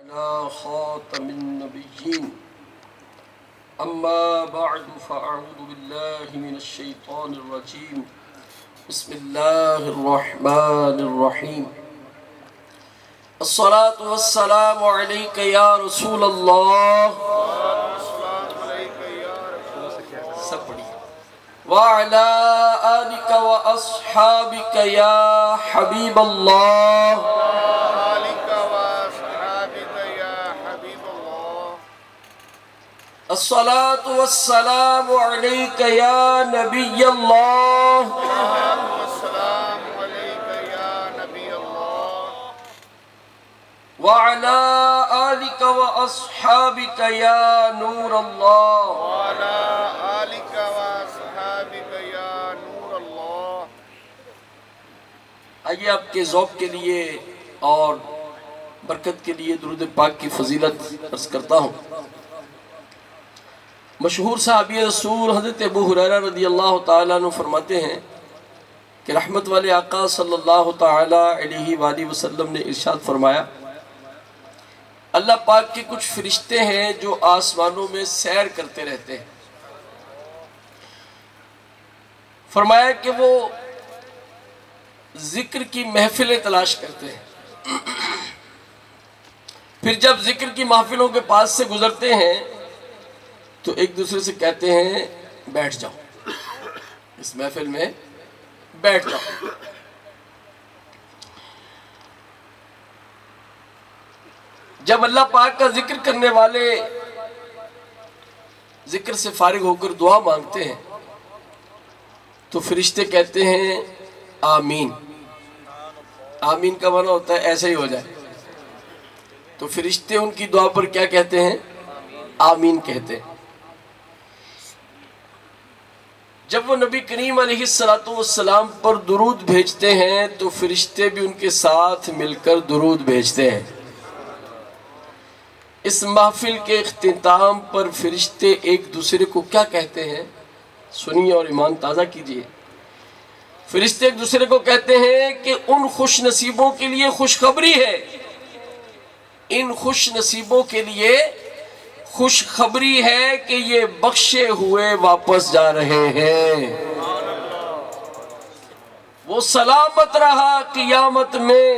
على خاتم النبيين أما بعد فأعوذ بالله من الشيطان الرجيم بسم الله الرحمن الرحيم الصلاة والسلام عليك يا رسول الله وعلى آلك وأصحابك يا حبيب الله الصلاة والسلام عليك يا نبي الله وعلى آلك وأصحابك يا نور الله آئیے آپ کے ذوق کے لیے اور برکت کے لیے درود پاک کی فضیلت عرض کرتا ہوں۔ مشہور صحابی رسول حضرت ابو ہریرہ رضی اللہ تعالیٰ عنہ فرماتے ہیں کہ رحمت والے آقا صلی اللہ تعالیٰ علیہ وآلہ وسلم نے ارشاد فرمایا، اللہ پاک کے کچھ فرشتے ہیں جو آسمانوں میں سیر کرتے رہتے ہیں۔ فرمایا کہ وہ ذکر کی محفلیں تلاش کرتے ہیں، پھر جب ذکر کی محفلوں کے پاس سے گزرتے ہیں تو ایک دوسرے سے کہتے ہیں بیٹھ جاؤ، اس محفل میں بیٹھ جاؤ۔ جب اللہ پاک کا ذکر کرنے والے ذکر سے فارغ ہو کر دعا مانگتے ہیں تو فرشتے کہتے ہیں آمین۔ آمین کا معنی ہوتا ہے ایسے ہی ہو جائے، تو فرشتے ان کی دعا پر کیا کہتے ہیں؟ آمین کہتے ہیں۔ جب وہ نبی کریم علیہ السلام پر درود بھیجتے ہیں تو فرشتے بھی ان کے ساتھ مل کر درود بھیجتے ہیں۔ اس محفل کے اختتام پر فرشتے ایک دوسرے کو کیا کہتے ہیں؟ سنیے اور ایمان تازہ کیجیے۔ فرشتے ایک دوسرے کو کہتے ہیں کہ ان خوش نصیبوں کے لیے خوشخبری ہے، ان خوش نصیبوں کے لیے خوشخبری ہے کہ یہ بخشے ہوئے واپس جا رہے ہیں۔ وہ سلامت رہا قیامت میں،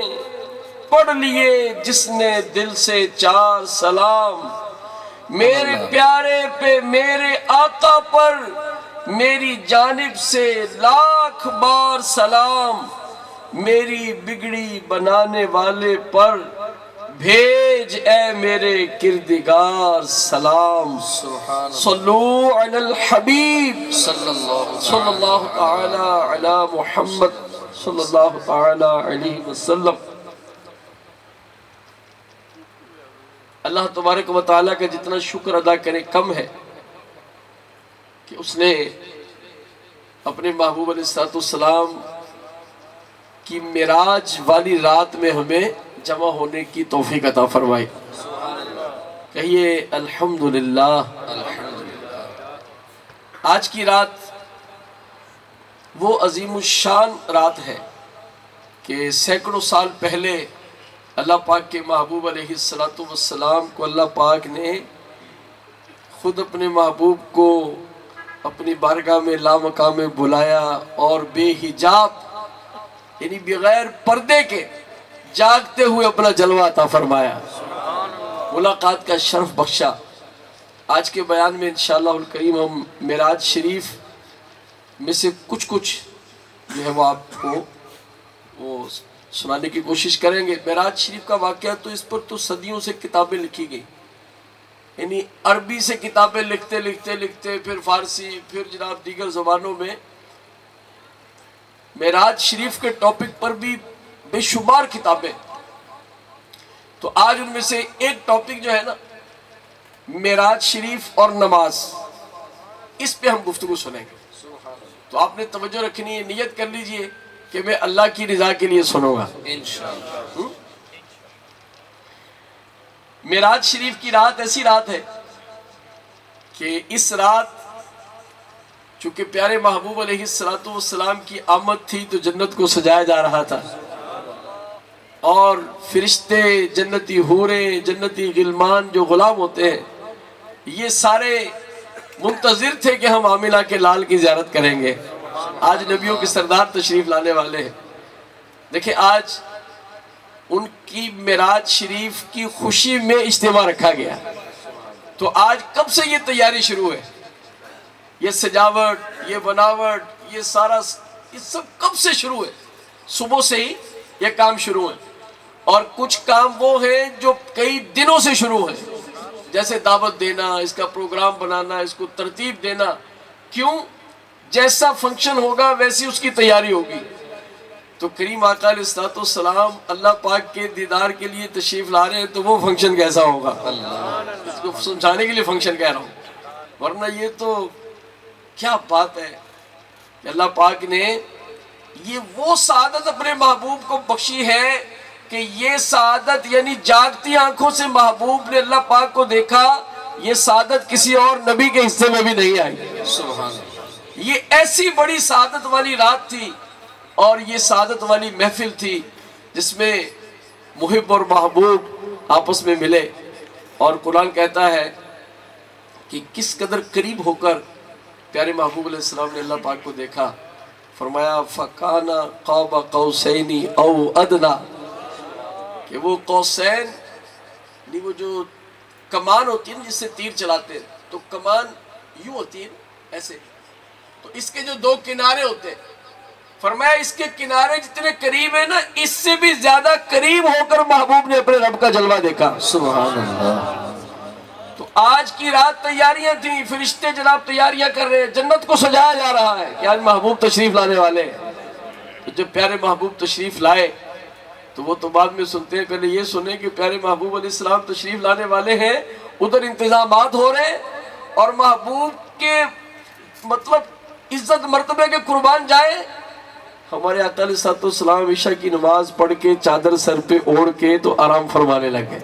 پڑھ لیے جس نے دل سے 4 سلام، میرے پیارے پہ میرے آقا پر میری جانب سے لاکھ بار سلام، میری بگڑی بنانے والے پر بھیج اے میرے کردگار سلام۔ صلو علی الحبیب صلی اللہ تعالی علی محمد صلی اللہ تعالی علیہ وسلم۔ اللہ تبارک و تعالیٰ کا جتنا شکر ادا کرے کم ہے کہ اس نے اپنے محبوب علیہ السلام کی معراج والی رات میں ہمیں جمع ہونے کی توفیق عطا فرمائی۔ کہیے الحمدللہ۔ آج کی رات وہ عظیم الشان رات ہے کہ سینکڑوں سال پہلے اللہ پاک کے محبوب علیہ السلام کو اللہ پاک نے خود اپنے محبوب کو اپنی بارگاہ میں لامقام میں بلایا اور بے حجاب یعنی بغیر پردے کے جاگتے ہوئے اپنا جلوہ عطا فرمایا، ملاقات کا شرف بخشا۔ آج کے بیان میں انشاءاللہ الکریم ہم معراج شریف میں سے کچھ جو ہے وہ آپ کو وہ سنانے کی کوشش کریں گے۔ معراج شریف کا واقعہ تو اس پر تو صدیوں سے کتابیں لکھی گئی، یعنی عربی سے کتابیں لکھتے پھر فارسی، پھر جناب دیگر زبانوں میں معراج شریف کے ٹاپک پر بھی بے شمار کتابیں۔ تو آج ان میں سے ایک ٹاپک جو ہے نا معراج شریف اور نماز، اس پہ ہم گفتگو سنیں گے۔ تو آپ نے توجہ رکھنی ہے، نیت کر لیجئے کہ میں اللہ کی رضا کے لیے سنوں گا انشاءاللہ۔ معراج شریف کی رات ایسی رات ہے کہ اس رات چونکہ پیارے محبوب علیہ السلام کی آمد تھی تو جنت کو سجایا جا رہا تھا، اور فرشتے، جنتی حوریں، جنتی غلمان جو غلام ہوتے ہیں، یہ سارے منتظر تھے کہ ہم آمنہ کے لال کی زیارت کریں گے۔ آج نبیوں کے سردار تشریف لانے والے ہیں۔ دیکھیں آج ان کی معراج شریف کی خوشی میں اجتماع رکھا گیا، تو آج کب سے یہ تیاری شروع ہے؟ یہ سجاوٹ، یہ بناوٹ، یہ سارا، یہ سب کب سے شروع ہے؟ صبح سے ہی یہ کام شروع ہے۔ اور کچھ کام وہ ہیں جو کئی دنوں سے شروع ہیں، جیسے دعوت دینا، اس کا پروگرام بنانا، اس کو ترتیب دینا۔ کیوں؟ جیسا فنکشن ہوگا ویسی اس کی تیاری ہوگی۔ تو کریم آقا علیہ الصلوۃ والسلام اللہ پاک کے دیدار کے لیے تشریف لا رہے ہیں، تو وہ فنکشن کیسا ہوگا؟ اس کو سمجھانے کے لیے فنکشن کہہ رہا ہوں، ورنہ یہ تو کیا بات ہے کہ اللہ پاک نے یہ وہ سعادت اپنے محبوب کو بخشی ہے کہ یہ سعادت، یعنی جاگتی آنکھوں سے محبوب نے اللہ پاک کو دیکھا، یہ سعادت کسی اور نبی کے حصے میں بھی نہیں آئی۔ سبحان اللہ۔ یہ ایسی بڑی سعادت والی رات تھی اور یہ سعادت والی محفل تھی جس میں محب اور محبوب آپس میں ملے، اور قرآن کہتا ہے کہ کس قدر قریب ہو کر پیارے محبوب علیہ السلام نے اللہ پاک کو دیکھا۔ فرمایا فَكَانَ قَابَ قَوْسَيْنِ أَوْ أَدْنَىٰ، کہ وہ قوسین، یعنی وہ جو کمان ہوتی ہے جس سے تیر چلاتے ہیں، تو کمان یوں ہوتی ہے ایسے، تو اس کے جو دو کنارے ہوتے ہیں، فرمایا اس کے کنارے جتنے قریب ہیں نا، اس سے بھی زیادہ قریب ہو کر محبوب نے اپنے رب کا جلوہ دیکھا۔ سبحان اللہ۔ تو آج کی رات تیاریاں تھیں، فرشتے جناب تیاریاں کر رہے ہیں، جنت کو سجایا جا رہا ہے کہ آج محبوب تشریف لانے والے ہیں۔ تو جب پیارے محبوب تشریف لائے تو وہ تو بعد میں سنتے ہیں، پہلے یہ سنیں کہ پیارے محبوب علیہ السلام تشریف لانے والے ہیں، ادھر انتظامات ہو رہے ہیں، اور محبوب کے مطلب عزت مرتبے کے قربان جائیں۔ ہمارے آقا علیہ السلام عشاء کی نماز پڑھ کے چادر سر پہ اوڑھ کے تو آرام فرمانے لگے۔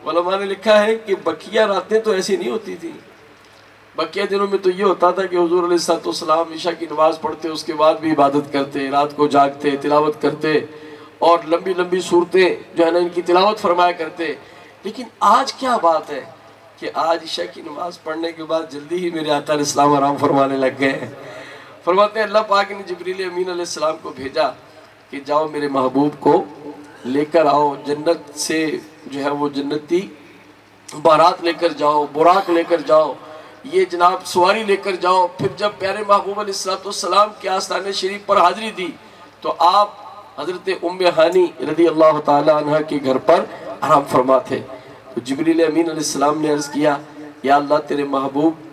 علماء نے لکھا ہے کہ بقیہ راتیں تو ایسی نہیں ہوتی تھی، بقیہ دنوں میں تو یہ ہوتا تھا کہ حضور علیہ السلام عشاء کی نماز پڑھتے، اس کے بعد بھی عبادت کرتے، رات کو جاگتے، تلاوت کرتے، اور لمبی لمبی صورتیں جو ہے نا ان کی تلاوت فرمایا کرتے۔ لیکن آج کیا بات ہے کہ آج عشاء کی نماز پڑھنے کے بعد جلدی ہی میرے آقا علیہ السلام آرام فرمانے لگ گئے۔ فرماتے ہیں اللہ پاک نے جبریل امین علیہ السلام کو بھیجا کہ جاؤ میرے محبوب کو لے کر آؤ، جنت سے جو ہے وہ جنتی بارات لے کر جاؤ، براق لے کر جاؤ، یہ جناب سواری لے کر جاؤ۔ پھر جب پیارے محبوب علیہ السلام کے آستانے شریف پر حاضری دی تو آپ حضرت ام ہانی رضی اللہ تعالی عنہ کے گھر پر آرام فرما تھے۔ تو جبریل امین علیہ السلام نے عرض کیا یا اللہ تیرے محبوب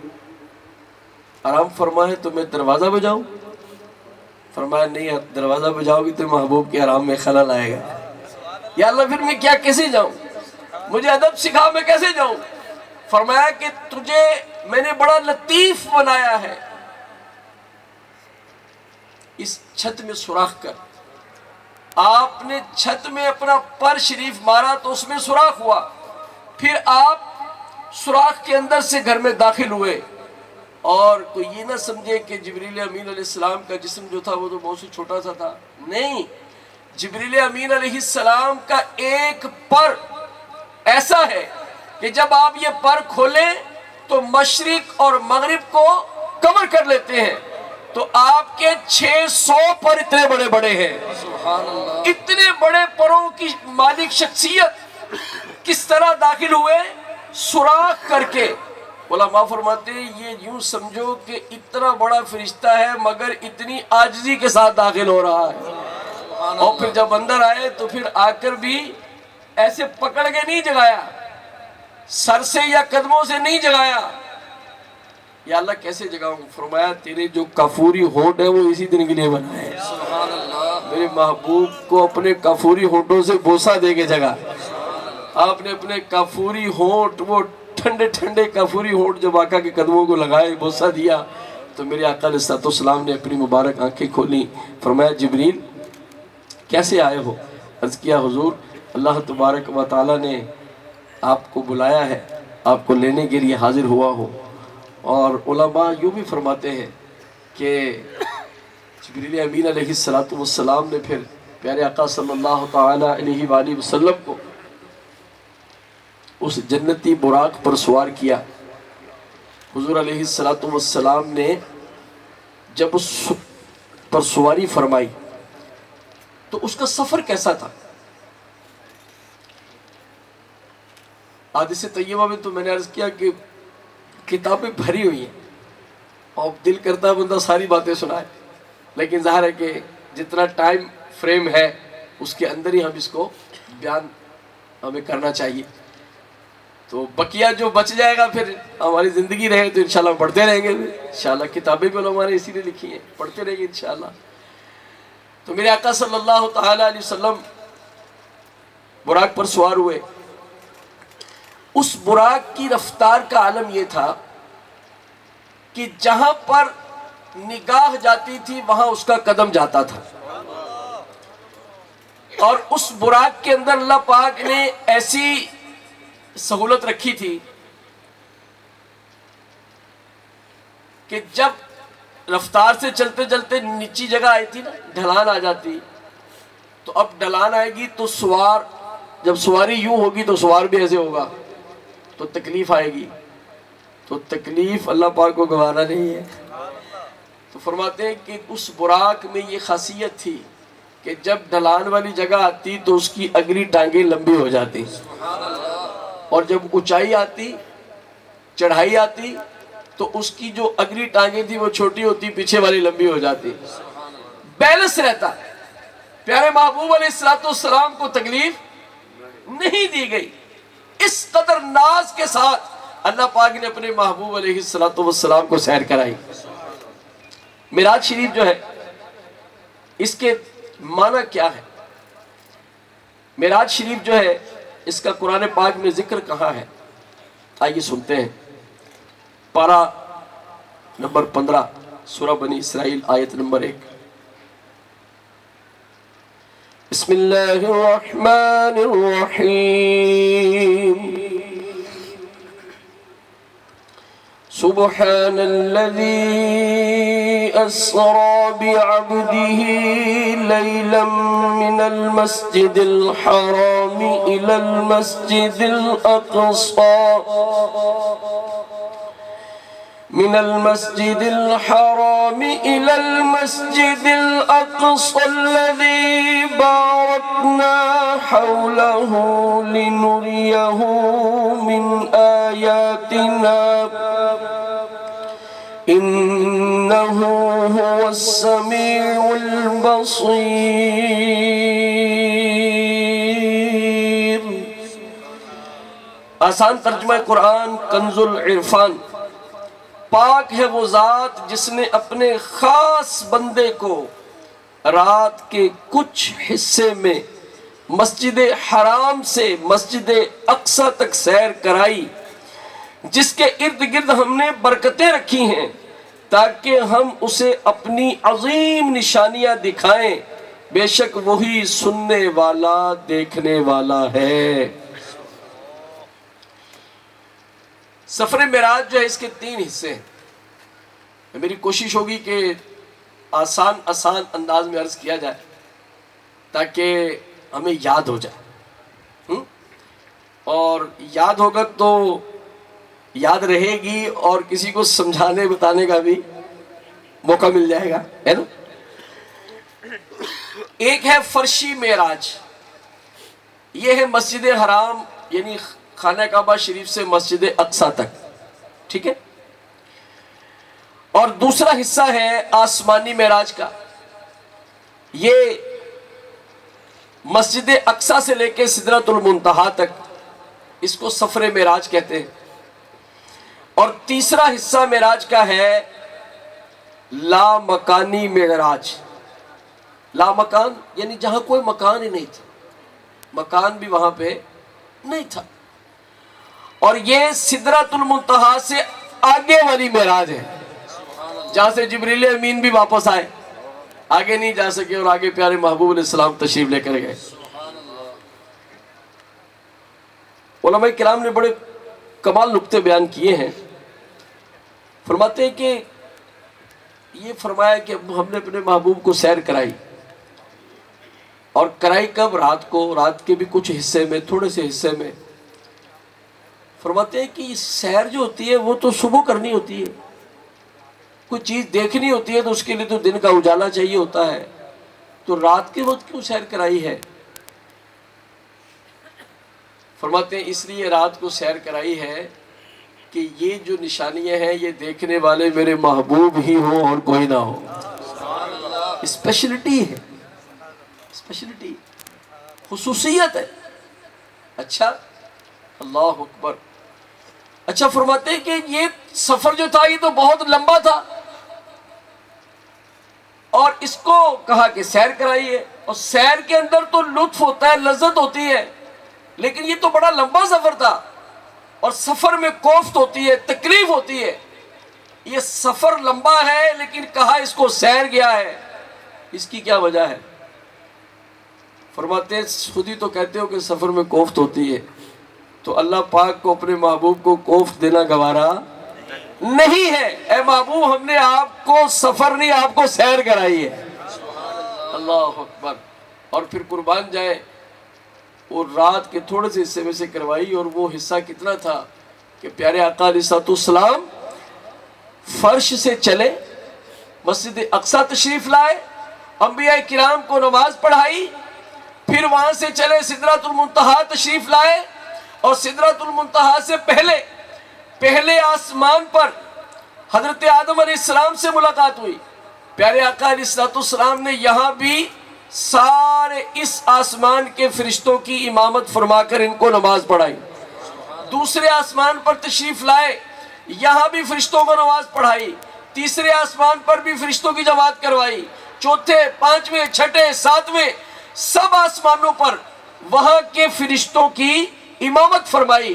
آرام فرما ہے تو میں دروازہ بجاؤں؟ فرمایا نہیں، دروازہ بجاؤ گی تو محبوب کے آرام میں خلل آئے گا۔ یا اللہ پھر میں کیا کیسے جاؤں؟ مجھے ادب سکھا، میں کیسے جاؤں؟ فرمایا کہ تجھے میں نے بڑا لطیف بنایا ہے، اس چھت میں سوراخ کر۔ آپ نے چھت میں اپنا پر شریف مارا تو اس میں سوراخ ہوا، پھر آپ سوراخ کے اندر سے گھر میں داخل ہوئے، اور کوئی یہ نہ سمجھے کہ جبریل امین علیہ السلام کا جسم جو تھا وہ تو بہت سی چھوٹا سا تھا، نہیں، جبریل امین علیہ السلام کا ایک پر ایسا ہے کہ جب آپ یہ پر کھولیں تو مشرق اور مغرب کو کور کر لیتے ہیں۔ تو آپ کے 600 پر اتنے بڑے بڑے ہیں۔ سبحان اللہ۔ اتنے بڑے پروں کی مالک شخصیت کس طرح داخل ہوئے؟ سوراخ کر کے۔ علماء فرماتے ہیں یہ یوں سمجھو کہ اتنا بڑا فرشتہ ہے مگر اتنی عاجزی کے ساتھ داخل ہو رہا ہے، اور پھر جب اندر آئے تو پھر آ کر بھی ایسے پکڑ کے نہیں جگایا، سر سے یا قدموں سے نہیں جگایا۔ یا اللہ کیسے جگاؤں؟ فرمایا تیرے جو کافوری ہونٹ ہے وہ اسی دن کے لیے بنا ہے۔ سبحان اللہ۔ میرے محبوب کو اپنے کافوری ہونٹوں سے بوسہ دے کے جگا۔ آپ نے اپنے کافوری ہونٹ، وہ ٹھنڈے ٹھنڈے کافوری ہونٹ جب آقا کے قدموں کو لگائے، بوسہ دیا، تو میرے آقا علیہ السلام نے اپنی مبارک آنکھیں کھولی۔ فرمایا جبریل کیسے آئے ہو؟ عرض کیا حضور اللہ تبارک و تعالیٰ نے آپ کو بلایا ہے، آپ کو لینے کے لیے حاضر ہوا ہو۔ اور علماء یوں بھی فرماتے ہیں کہ جبریل امین علیہ السلام نے پھر پیارے آقا صلی اللہ تعالی علیہ وآلہ وسلم کو اس جنتی براق پر سوار کیا. حضور علیہ السلام نے جب اس پر سواری فرمائی تو اس کا سفر کیسا تھا؟ حدیث طیبہ میں تو میں نے عرض کیا کہ کتابیں بھری ہوئی ہیں اور دل کرتا ہے بندہ ساری باتیں سنائے، لیکن ظاہر ہے کہ جتنا ٹائم فریم ہے اس کے اندر ہی ہم اس کو بیان ہمیں کرنا چاہیے. تو بقیہ جو بچ جائے گا پھر ہماری زندگی رہے تو انشاءاللہ پڑھتے رہیں گے. انشاءاللہ کتابیں بھی علماء نے اسی لیے لکھی ہیں، پڑھتے رہیں گے انشاءاللہ. تو میرے آقا صلی اللہ تعالی علیہ وسلم براق پر سوار ہوئے. اس براق کی رفتار کا عالم یہ تھا کہ جہاں پر نگاہ جاتی تھی وہاں اس کا قدم جاتا تھا. اور اس براق کے اندر اللہ پاک نے ایسی سہولت رکھی تھی کہ جب رفتار سے چلتے چلتے نیچی جگہ آئی تھی نا، ڈھلان آ جاتی، تو اب ڈھلان آئے گی تو سوار، جب سواری یوں ہوگی تو سوار بھی ایسے ہوگا تو تکلیف آئے گی. تو تکلیف اللہ پاک کو گوارا نہیں ہے. تو فرماتے ہیں کہ اس براق میں یہ خاصیت تھی کہ جب ڈھلان والی جگہ آتی تو اس کی اگلی ٹانگیں لمبی ہو جاتی، اور جب اونچائی آتی، چڑھائی آتی، تو اس کی جو اگلی ٹانگیں تھی وہ چھوٹی ہوتی، پیچھے والی لمبی ہو جاتی. بیلنس رہتا. پیارے محبوب علیہ السلام کو تکلیف نہیں دی گئی. اس قدر ناز کے ساتھ اللہ پاک نے اپنے محبوب علیہ السلام کو سیر کرائی. معراج شریف جو ہے اس کے معنی کیا ہے؟ معراج شریف جو ہے اس کا قرآن پاک میں ذکر کہاں ہے؟ آئیے سنتے ہیں. پارہ نمبر 15 سورہ بنی اسرائیل آیت نمبر 1. بسم اللہ الرحمن الرحیم. سبحان الذي أسرى بعبده ليلا من المسجد الحرام إلى المسجد الأقصى من المسجد الحرام إلى المسجد الأقصى الذي باركنا حوله لنريه من آياتنا إنه هو السميع البصير. آسان ترجمہ قرآن کنز العرفان. پاک ہے وہ ذات جس نے اپنے خاص بندے کو رات کے کچھ حصے میں مسجد حرام سے مسجد اقصی تک سیر کرائی، جس کے ارد گرد ہم نے برکتیں رکھی ہیں تاکہ ہم اسے اپنی عظیم نشانیاں دکھائیں. بے شک وہی سننے والا دیکھنے والا ہے. سفر معراج جو ہے اس کے 3 حصے ہیں. میری کوشش ہوگی کہ آسان انداز میں عرض کیا جائے تاکہ ہمیں یاد ہو جائے، اور یاد ہوگا تو یاد رہے گی اور کسی کو سمجھانے بتانے کا بھی موقع مل جائے گا، ہے نا. ایک ہے فرشی معراج، یہ ہے مسجد حرام یعنی خانہ کعبہ شریف سے مسجد اقصی تک، ٹھیک ہے. اور دوسرا حصہ ہے آسمانی معراج کا. یہ مسجد اقصی سے لے کے سدرۃ المنتہا تک، اس کو سفر معراج کہتے ہیں. اور تیسرا حصہ معراج کا ہے لا مکانی معراج. لا مکان یعنی جہاں کوئی مکان ہی نہیں تھا، مکان بھی وہاں پہ نہیں تھا. اور یہ سدرۃ المنتہا سے آگے والی معراج ہے، جہاں سے جبریل امین بھی واپس آئے، آگے نہیں جا سکے اور آگے پیارے محبوب علیہ السلام تشریف لے کر گئے. علماء کرام نے بڑے کمال نکتے بیان کیے ہیں. فرماتے ہیں کہ یہ فرمایا کہ ہم نے اپنے محبوب کو سیر کرائی اور کرائی کب؟ رات کو، رات کے بھی کچھ حصے میں، تھوڑے سے حصے میں۔ فرماتے ہیں کہ سیر جو ہوتی ہے وہ تو صبح کرنی ہوتی ہے، کوئی چیز دیکھنی ہوتی ہے تو اس کے لیے تو دن کا اجالا چاہیے ہوتا ہے، تو رات کے وقت کیوں سیر کرائی ہے؟ فرماتے ہیں اس لیے رات کو سیر کرائی ہے کہ یہ جو نشانیاں ہیں یہ دیکھنے والے میرے محبوب ہی ہوں اور کوئی نہ ہو۔ اسپیشلٹی ہے، اسپیشلٹی، خصوصیت ہے۔ اچھا، اللہ اکبر۔ اچھا، فرماتے ہیں کہ یہ سفر جو تھا یہ تو بہت لمبا تھا، اور اس کو کہا کہ سیر کرائیے، اور سیر کے اندر تو لطف ہوتا ہے، لذت ہوتی ہے، لیکن یہ تو بڑا لمبا سفر تھا، اور سفر میں کوفت ہوتی ہے، تکلیف ہوتی ہے۔ یہ سفر لمبا ہے لیکن کہا اس کو سیر گیا ہے، اس کی کیا وجہ ہے؟ فرماتے ہیں خود ہی تو کہتے ہو کہ سفر میں کوفت ہوتی ہے، تو اللہ پاک کو اپنے محبوب کو کوفت دینا گوارا نہیں ہے۔ اے محبوب، ہم نے آپ کو سفر نہیں، آپ کو سیر کرائی ہے۔ اللہ اکبر۔ اور پھر قربان جائے، اور رات کے تھوڑے سے حصے میں سے کروائی، اور وہ حصہ کتنا تھا کہ پیارے آقا علیہ الصلوۃ والسلام فرش سے چلے، مسجد اقصیٰ تشریف لائے، انبیاء کرام کو نماز پڑھائی، پھر وہاں سے چلے سدرۃ المنتہا تشریف لائے، اور سدرۃ المنتہا سے پہلے آسمان پر حضرت آدم علیہ السلام سے ملاقات ہوئی۔ پیارے آقا علیہ الصلوۃ والسلام نے یہاں بھی سارے اس آسمان کے فرشتوں کی امامت فرما کر ان کو نماز پڑھائی۔ دوسرے آسمان پر تشریف لائے، یہاں بھی فرشتوں کو نماز پڑھائی۔ تیسرے آسمان پر بھی فرشتوں کی جماعت کروائی۔ چوتھے، پانچویں، چھٹے، ساتویں، سب آسمانوں پر وہاں کے فرشتوں کی امامت فرمائی۔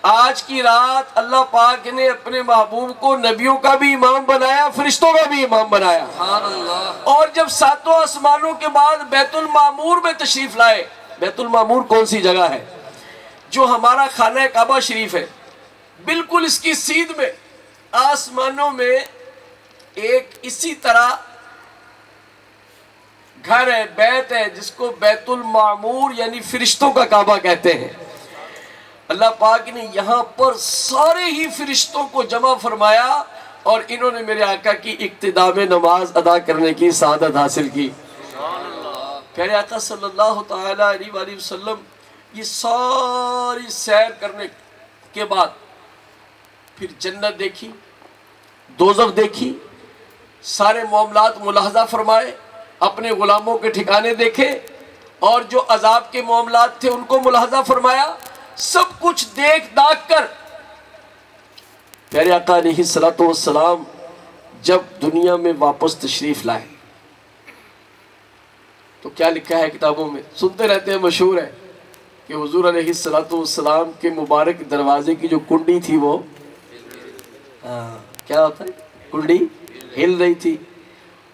آج کی رات اللہ پاک نے اپنے محبوب کو نبیوں کا بھی امام بنایا، فرشتوں کا بھی امام بنایا۔ اور جب ساتوں آسمانوں کے بعد بیت المعمور میں تشریف لائے، بیت المعمور کون سی جگہ ہے؟ جو ہمارا خانہ کعبہ شریف ہے، بالکل اس کی سیدھ میں آسمانوں میں ایک اسی طرح گھر ہے، بیت ہے، جس کو بیت المعمور یعنی فرشتوں کا کعبہ کہتے ہیں۔ اللہ پاک نے یہاں پر سارے ہی فرشتوں کو جمع فرمایا، اور انہوں نے میرے آقا کی اقتداء میں نماز ادا کرنے کی سعادت حاصل کی۔ پیارے آقا صلی اللہ تعالی علیہ وآلہ وسلم یہ ساری سیر کرنے کے بعد پھر جنت دیکھی، دوزخ دیکھی، سارے معاملات ملاحظہ فرمائے، اپنے غلاموں کے ٹھکانے دیکھے، اور جو عذاب کے معاملات تھے ان کو ملاحظہ فرمایا۔ سب کچھ دیکھ داکھ کر پیارے آقا علیہ الصلوۃ والسلام جب دنیا میں واپس تشریف لائے تو کیا لکھا ہے کتابوں میں، سنتے رہتے ہیں، مشہور ہے کہ حضور علیہ الصلوۃ والسلام کے مبارک دروازے کی جو کنڈی تھی وہ کیا ہوتا ہے، کنڈی ہل رہی تھی،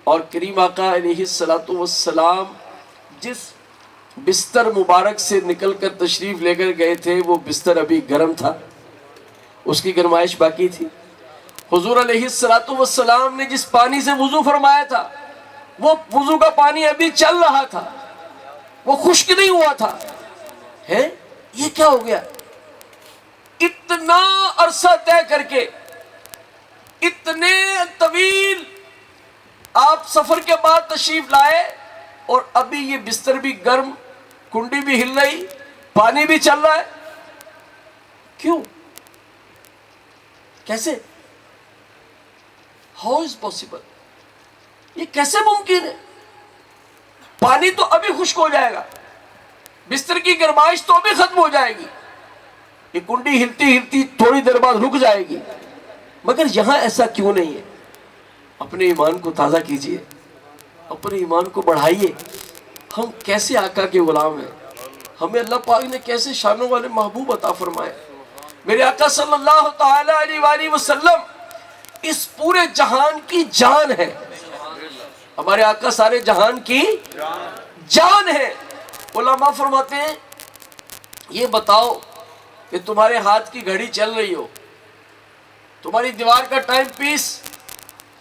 اور کریم آقا علیہ الصلوۃ والسلام جس بستر مبارک سے نکل کر تشریف لے کر گئے تھے وہ بستر ابھی گرم تھا، اس کی گرمائش باقی تھی۔ حضور علیہ الصلوۃ والسلام نے جس پانی سے وضو فرمایا تھا وہ وضو کا پانی ابھی چل رہا تھا، وہ خشک نہیں ہوا تھا۔ ہے یہ کیا ہو گیا؟ اتنا عرصہ طے کر کے، اتنے طویل آپ سفر کے بعد تشریف لائے، اور ابھی یہ بستر بھی گرم، کنڈی بھی ہل رہی، پانی بھی چل رہا ہے، کیوں؟ کیسے؟ How is possible? یہ کیسے ممکن ہے؟ پانی تو ابھی خشک ہو جائے گا، بستر کی گرمائش تو ابھی ختم ہو جائے گی، یہ کنڈی ہلتی ہلتی تھوڑی دیر بعد رک جائے گی، مگر یہاں ایسا کیوں نہیں ہے؟ اپنے ایمان کو تازہ کیجئے، اپنے ایمان کو بڑھائیے۔ ہم کیسے آقا کے غلام ہیں، ہمیں اللہ پاک نے کیسے شانوں والے محبوب عطا فرمائے۔ میرے آقا صلی اللہ تعالی علیہ وآلہ وسلم اس پورے جہان کی جان ہے، ہمارے آقا سارے جہان کی جان ہے۔ علماء فرماتے ہیں یہ بتاؤ کہ تمہارے ہاتھ کی گھڑی چل رہی ہو، تمہاری دیوار کا ٹائم پیس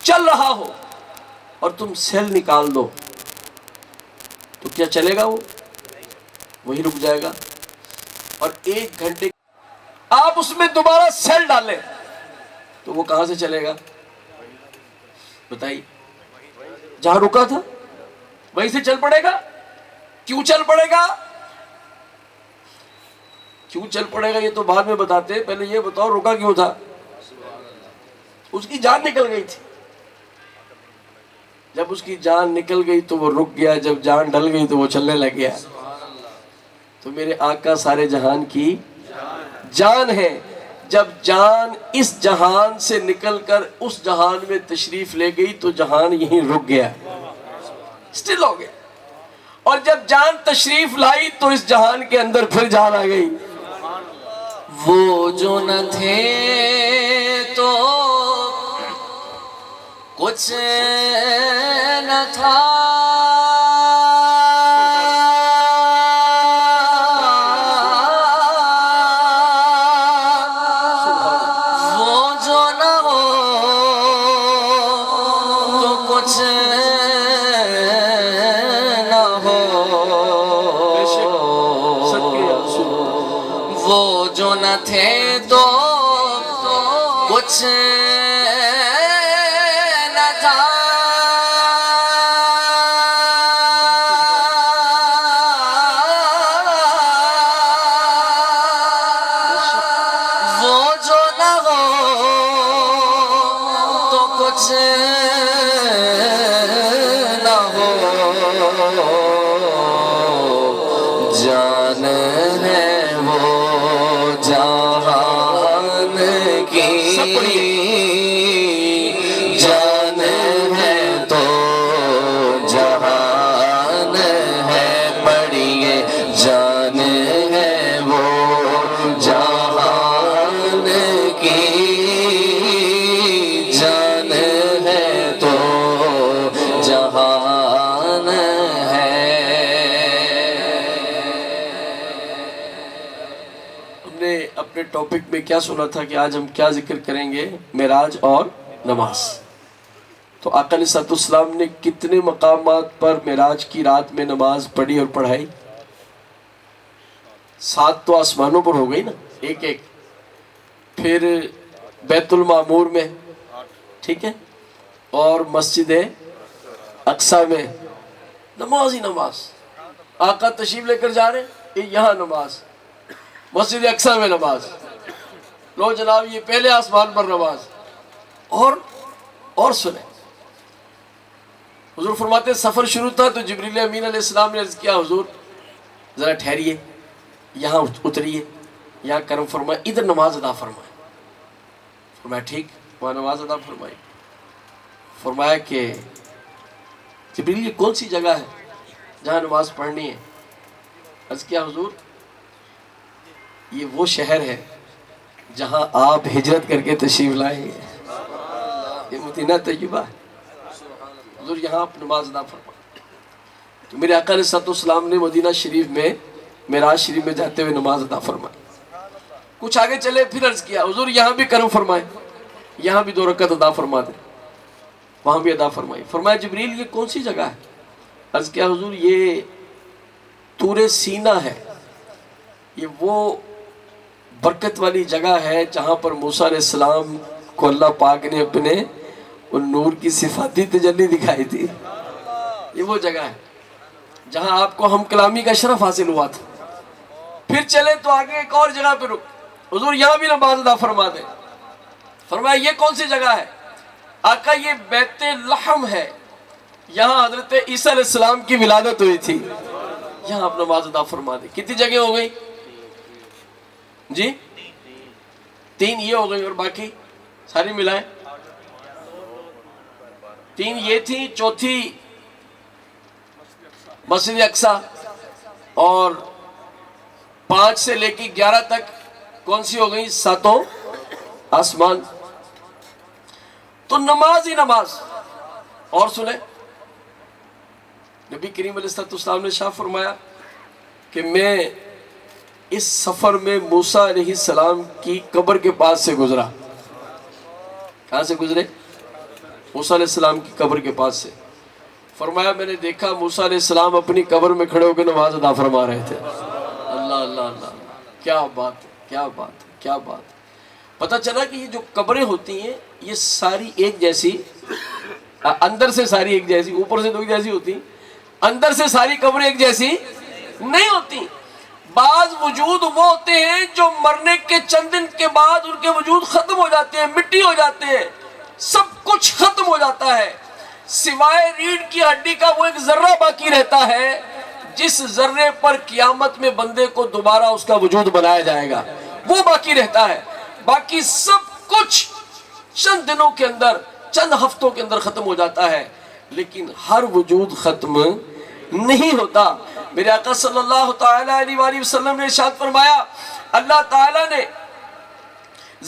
چل رہا ہو، اور تم سیل نکال دو، تو کیا چلے گا؟ وہ وہی رک جائے گا. اور 1 گھنٹے آپ اس میں دوبارہ سیل ڈالیں تو وہ کہاں سے چلے گا بتائیے؟ جہاں رکا تھا وہیں سے چل پڑے گا. کیوں چل پڑے گا؟ کیوں چل پڑے گا یہ تو بعد میں بتاتے ہیں، پہلے یہ بتاؤ رکا کیوں تھا؟ اس کی جان نکل گئی تھی. جب اس کی جان نکل گئی تو وہ رک گیا، جب جان ڈل گئی تو وہ چلنے لگ گیا. تو میرے آقا سارے جہان کی جان ہے. جب جان اس جہان سے نکل کر اس جہان میں تشریف لے گئی تو جہان یہیں رک گیا، سٹل ہو گیا. اور جب جان تشریف لائی تو اس جہان کے اندر پھر جان آ گئی. وہ جو نہ تھے تو کچھ نہ تھا، وہ جو نہ ہو تو کچھ نہ ہو، وہ جو نہ تھے تو کچھ نہ تھا، وہ جو نہ ہو تو کچھ نہ ہو. جان ہے وہ جہان کی، جان ہے تو جہان ہے، پڑھیے جان ہے وہ جہان کی، جان ہے تو جہان ہے. اپنے ٹاپک میں کیا سنا تھا کہ آج ہم کیا ذکر کریں گے؟ معراج اور نماز. تو آقا علیہ السلام نے کتنے مقامات پر معراج کی رات میں نماز پڑھی اور پڑھائی؟ 7 تو آسمانوں پر ہو گئی نا، ایک ایک. پھر بیت المعمور میں، ٹھیک ہے، اور مسجد اقصی میں نماز ہی نماز. آقا تشریف لے کر جا رہے ہیں، یہاں نماز، مسجد اقصی میں نماز، لو جناب یہ پہلے آسمان پر نماز. اور سنیں، حضور فرماتے سفر شروع تھا تو جبریل امین علیہ السلام نے عرض کیا حضور ذرا ٹھہریے، یہاں اتریے، یہاں کرم فرمائے، ادھر نماز ادا فرمائے. فرمایا ٹھیک، وہاں نماز ادا فرمائی. فرمایا کہ جبریل یہ کون سی جگہ ہے جہاں نماز پڑھنی ہے؟ عرض کیا حضور یہ وہ شہر ہے جہاں آپ ہجرت کر کے تشریف لائیں گے، یہ مدینہ طیبہ ہے. حضور یہاں آپ نماز ادا فرمائیں. تو میرے آقا علیہ السلام نے مدینہ شریف میں معراج شریف میں جاتے ہوئے نماز ادا فرمائی. کچھ آگے چلے پھر عرض کیا حضور یہاں بھی کرم فرمائیں، یہاں بھی 2 رکعت ادا فرما دیں. وہاں بھی ادا فرمائی. فرمایا جبریل یہ کون سی جگہ ہے؟ عرض کیا حضور یہ طور سینہ ہے، یہ وہ برکت والی جگہ ہے جہاں پر موسیٰ علیہ السلام کو اللہ پاک نے اپنے ان نور کی صفاتی تجلی دکھائی تھی. یہ وہ جگہ ہے جہاں آپ کو ہم کلامی کا شرف حاصل ہوا تھا. پھر چلے تو آگے ایک اور جگہ پہ رک، حضور یہاں بھی نماز ادا فرما دیں. فرمایا یہ کون سی جگہ ہے؟ آقا یہ بیت لحم ہے، یہاں حضرت عیسیٰ علیہ السلام کی ولادت ہوئی تھی، یہاں آپ نماز ادا فرما دیں. کتنی جگہ ہو گئی جی؟ 3 یہ ہو گئی، اور باقی ساری ملائیں 3 یہ تھی، چوتھی مسجد اقصی، اور 5 سے لے کے 11 تک کون سی ہو گئی؟ 7 آسمان. تو نماز ہی نماز. اور سنیں نبی کریم علیہ السلام نے شاہ فرمایا کہ میں اس سفر میں موسیٰ علیہ السلام کی قبر کے پاس سے گزرا. کہاں سے گزرے؟ موسیٰ علیہ السلام کی قبر کے پاس سے. فرمایا میں نے دیکھا موسیٰ علیہ السلام اپنی قبر میں کھڑے ہو کے نماز ادا فرما رہے تھے۔ اللہ اللہ اللہ، کیا بات ہے، کیا بات ہے، کیا بات ہے۔ پتہ چلا کہ یہ جو قبریں ہوتی ہیں یہ ساری ایک جیسی، اندر سے ساری ایک جیسی، اوپر سے تو ایک جیسی ہوتی، اندر سے ساری قبریں ایک جیسی نہیں ہوتی۔ بعض وجود وہ ہوتے ہیں جو مرنے کے چند دن کے بعد ان کے وجود ختم ہو جاتے ہیں، مٹی ہو جاتے ہیں، سب کچھ ختم ہو جاتا ہے، سوائے ریڑھ کی ہڈی کا وہ ایک ذرہ باقی رہتا ہے جس ذرے پر قیامت میں بندے کو دوبارہ اس کا وجود بنایا جائے گا، وہ باقی رہتا ہے۔ باقی سب کچھ چند دنوں کے اندر، چند ہفتوں کے اندر ختم ہو جاتا ہے، لیکن ہر وجود ختم نہیں ہوتا۔ میرے آقا صلی اللہ تعالیٰ علیہ وآلہ وسلم نے ارشاد فرمایا، اللہ تعالیٰ نے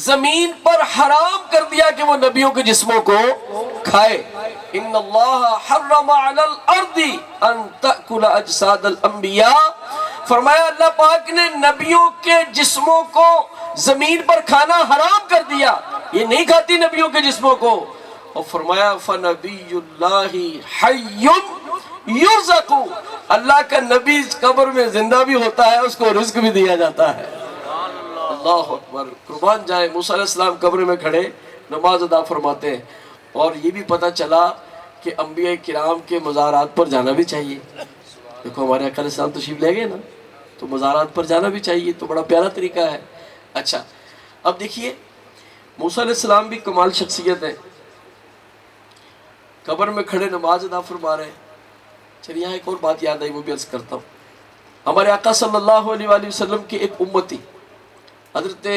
زمین پر حرام کر دیا کہ وہ نبیوں کے جسموں کو کھائے۔ ان اللہ حرم علی الارض ان تأکل اجساد الانبیاء، فرمایا اللہ پاک نے نبیوں کے جسموں کو زمین پر کھانا حرام کر دیا، یہ نہیں کھاتی نبیوں کے جسموں کو۔ اور فرمایا فنبی اللہ حی یرزق، اللہ کا نبی قبر میں زندہ بھی ہوتا ہے، اس کو رزق بھی دیا جاتا ہے۔ اللہ اکبر، قربان جائے، موسیٰ علیہ السلام قبر میں کھڑے نماز ادا فرماتے ہیں۔ اور یہ بھی پتہ چلا کہ انبیاء کرام کے مزارات پر جانا بھی چاہیے۔ دیکھو ہمارے آقا علیہ السلام تشریف لے گئے نا، تو مزارات پر جانا بھی چاہیے، تو بڑا پیارا طریقہ ہے۔ اچھا اب دیکھیے موسیٰ علیہ السلام بھی کمال شخصیت ہے، قبر میں کھڑے نماز ادا فرما رہے ہیں۔ چلیے یہاں ایک اور بات یاد آئی، وہ بھی عرض کرتا ہوں۔ ہمارے آقا صلی اللہ علیہ وآلہ وسلم کے ایک امتی حضرت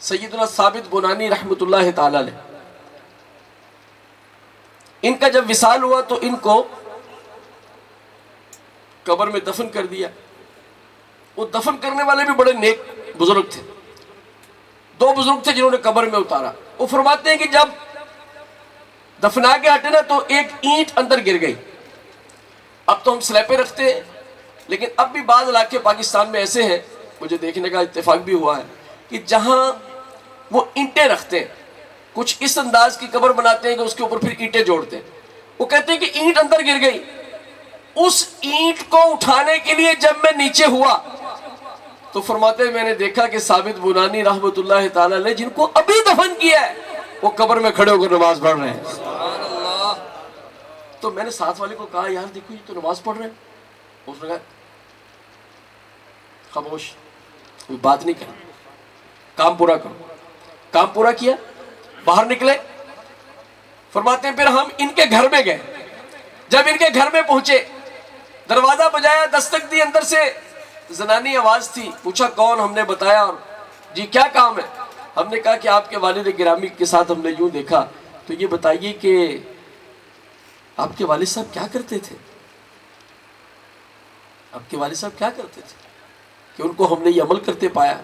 سیدنا ثابت بنانی رحمۃ اللہ تعالی علیہ، ان کا جب وصال ہوا تو ان کو قبر میں دفن کر دیا۔ وہ دفن کرنے والے بھی بڑے نیک بزرگ تھے، دو بزرگ تھے جنہوں نے قبر میں اتارا۔ وہ فرماتے ہیں کہ جب دفنا کے ہٹے نا تو ایک اینٹ اندر گر گئی۔ اب تو ہم سلیپیں رکھتے ہیں، لیکن اب بھی بعض علاقے پاکستان میں ایسے ہیں، مجھے دیکھنے کا اتفاق بھی ہوا ہے، کہ جہاں وہ اینٹیں رکھتے ہیں، کچھ اس انداز کی قبر بناتے ہیں کہ اس کے اوپر پھر اینٹیں جوڑتے ہیں۔ وہ کہتے ہیں کہ اینٹ اندر گر گئی، اس اینٹ کو اٹھانے کے لیے جب میں نیچے ہوا تو فرماتے ہیں میں نے دیکھا کہ ثابت بنانی رحمۃ اللہ تعالی علیہ جن کو ابھی دفن کیا ہے وہ قبر میں کھڑے ہو کر نماز پڑھ رہے ہیں۔ تو میں نے ساتھ والے کو کہا یار دیکھو یہ تو نماز پڑھ رہے ہیں۔ اس نے کہا خاموش، کوئی بات نہیں کرنا، کام پورا کرو۔ کام پورا کیا، باہر نکلے۔ فرماتے ہیں پھر ہم ان کے گھر میں گئے۔ جب ان کے گھر میں پہنچے، دروازہ بجایا، دستک دی، اندر سے زنانی آواز تھی۔ پوچھا کون؟ ہم نے بتایا، اور جی کیا کام ہے؟ ہم نے کہا کہ آپ کے والد گرامی کے ساتھ ہم نے یوں دیکھا، تو یہ بتائیے کہ آپ کے والد صاحب کیا کرتے تھے؟ آپ کے والد صاحب کیا کرتے تھے کہ ان کو ہم نے یہ عمل کرتے پایا؟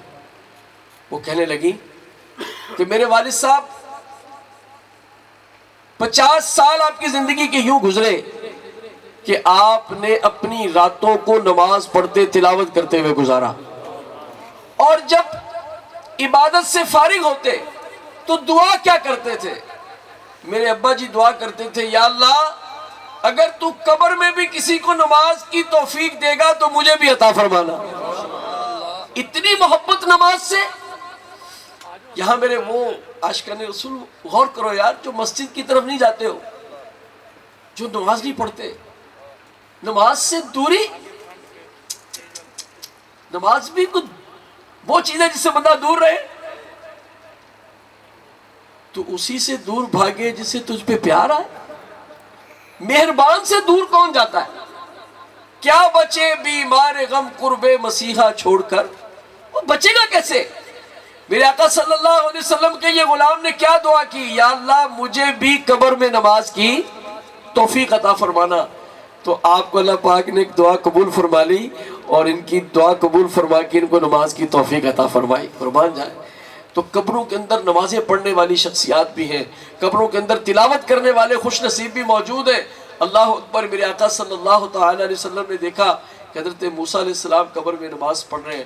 وہ کہنے لگی کہ میرے والد صاحب 50 سال آپ کی زندگی کے یوں گزرے کہ آپ نے اپنی راتوں کو نماز پڑھتے تلاوت کرتے ہوئے گزارا، اور جب عبادت سے فارغ ہوتے تو دعا کیا کرتے تھے؟ میرے ابا جی دعا کرتے تھے یا اللہ اگر تو قبر میں بھی کسی کو نماز کی توفیق دے گا تو مجھے بھی عطا فرمانا۔ اتنی محبت نماز سے۔ یہاں میرے وہ عاشقان رسول غور کرو یار، جو مسجد کی طرف نہیں جاتے ہو، جو نماز نہیں پڑھتے، نماز سے دوری۔ نماز بھی کچھ وہ چیز ہے جس سے بندہ دور رہے، تو اسی سے دور بھاگے جس سے تجھ پہ پیار آئے۔ مہربان سے دور کون جاتا ہے؟ کیا بچے بیمار غم قرب مسیحا چھوڑ کر، وہ بچے گا کیسے؟ میرے آقا صلی اللہ علیہ وسلم کے یہ غلام نے کیا دعا کی؟ یا اللہ مجھے بھی قبر میں نماز کی توفیق عطا فرمانا۔ تو آپ کو اللہ پاک نے ایک دعا قبول فرما لی، اور ان کی دعا قبول فرما کے ان کو نماز کی توفیق عطا فرمائی۔ قربان جائے۔ تو قبروں کے اندر نمازیں پڑھنے والی شخصیات بھی ہیں، قبروں کے اندر تلاوت کرنے والے خوش نصیب بھی موجود ہیں۔ اللہ اکبر۔ میرے آقا صلی اللہ تعالی علیہ وسلم نے دیکھا کہ حضرت موسیٰ علیہ السلام قبر میں نماز پڑھ رہے ہیں۔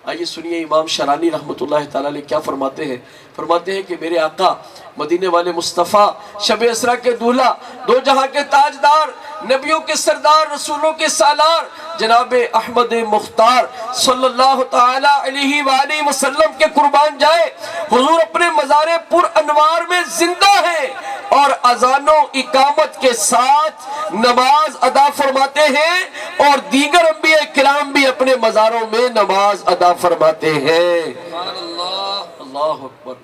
آئیے سنیے امام شرانی رحمۃ اللہ تعالیٰ علیہ کیا فرماتے ہیں. فرماتے ہیں کہ میرے آقا مدینے والے مصطفیٰ شب اسرا کے دولہا، دو جہاں کے تاجدار، نبیوں کے سردار، رسولوں کے سالار جناب احمد مختار صلی اللہ تعالی علیہ وآلہ وسلم کے قربان جائے. حضور اپنے مزار پر انوار میں زندہ ہیں اور اذان و اقامت کے ساتھ نماز ادا فرماتے ہیں، اور دیگر انبیاء کرام بھی اپنے مزاروں میں نماز ادا فرماتے ہیں. اللہ اکبر.